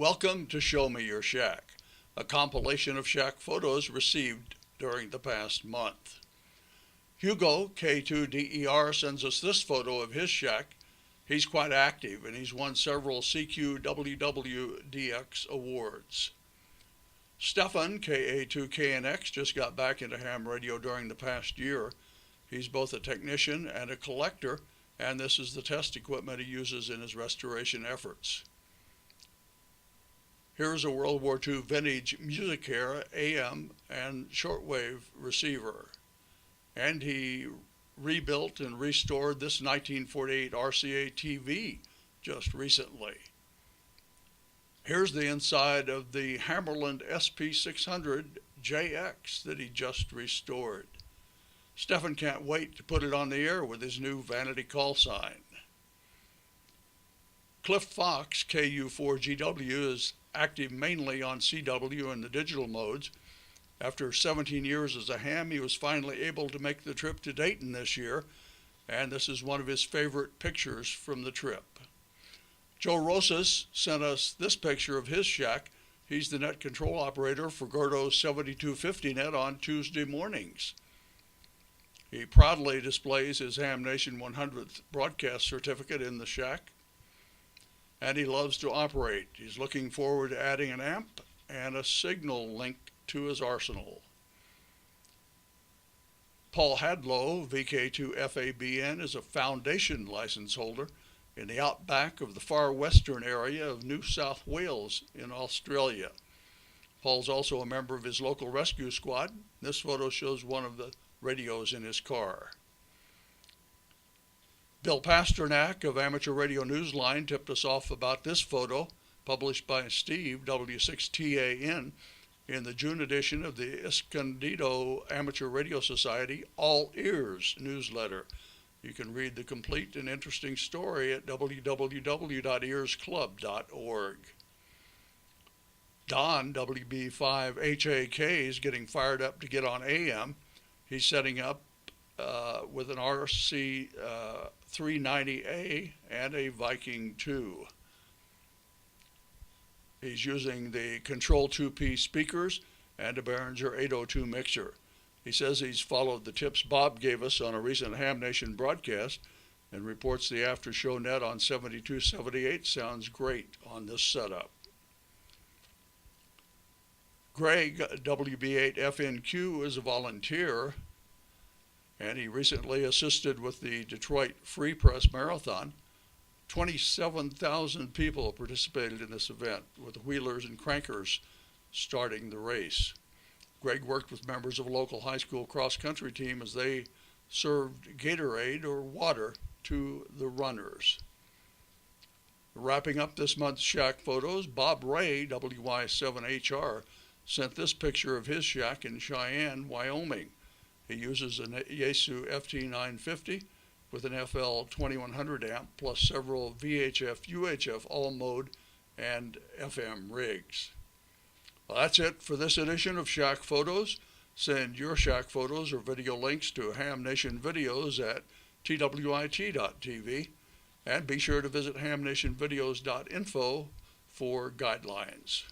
Welcome to Show Me Your Shack, a compilation of shack photos received during the past month. HUGO K2DER sends us this photo of his shack. He's quite active and he's won several CQWWDX awards. STEFFEN KA2KNX just got back into ham radio during the past year. He's both a technician and a collector, and this is the test equipment he uses in his restoration efforts. Here's a World War II vintage MUSICAIR AM and shortwave receiver. And he rebuilt and restored this 1948 RCA TV just recently. Here's the inside of the Hammarlund SP600JX that he just restored. Stefan can't wait to put it on the air with his new vanity call sign. Cliff Fox KU4GW is active mainly on CW and the digital modes. After 17 years as a ham, he was finally able to make the trip to Dayton this year, and this is one of his favorite pictures from the trip. Joe Rosas sent us this picture of his shack. He's the net control operator for Gordo's 7250 net on Tuesday mornings. He proudly displays his Ham Nation 100th broadcast certificate in the shack, and he loves to operate. He's looking forward to adding an amp and a signal link to his arsenal. Paul Hadlow, VK2FABN, is a foundation license holder in the outback of the far western area of New South Wales in Australia. Paul's also a member of his local rescue squad. This photo shows one of the radios in his car. Bill Pasternak of Amateur Radio Newsline tipped us off about this photo, published by Steve, W6TAN, in the June edition of the Escondido Amateur Radio Society All Ears newsletter. You can read the complete and interesting story at www.earsclub.org. Don, WB5HAK, is getting fired up to get on AM. He's setting up with an RC 390A and a Viking 2. He's using the Control 2P speakers and a Behringer 802 mixer. He says he's followed the tips Bob gave us on a recent Ham Nation broadcast and reports the after show net on 7278 sounds great on this setup. Greg, WB8FNQ, is a volunteer, and he recently assisted with the Detroit Free Press Marathon. 27,000 people participated in this event, with wheelers and crankers starting the race. Greg worked with members of a local high school cross-country team as they served Gatorade or water to the runners. Wrapping up this month's shack photos, Bob Ray, WY7HR, sent this picture of his shack in Cheyenne, Wyoming. He uses a Yaesu FT950 with an FL 2100 amp plus several VHF, UHF all-mode and FM rigs. Well, that's it for this edition of Shack Photos. Send your shack photos or video links to Ham Nation Videos at twit.tv, and be sure to visit hamnationvideos.info for guidelines.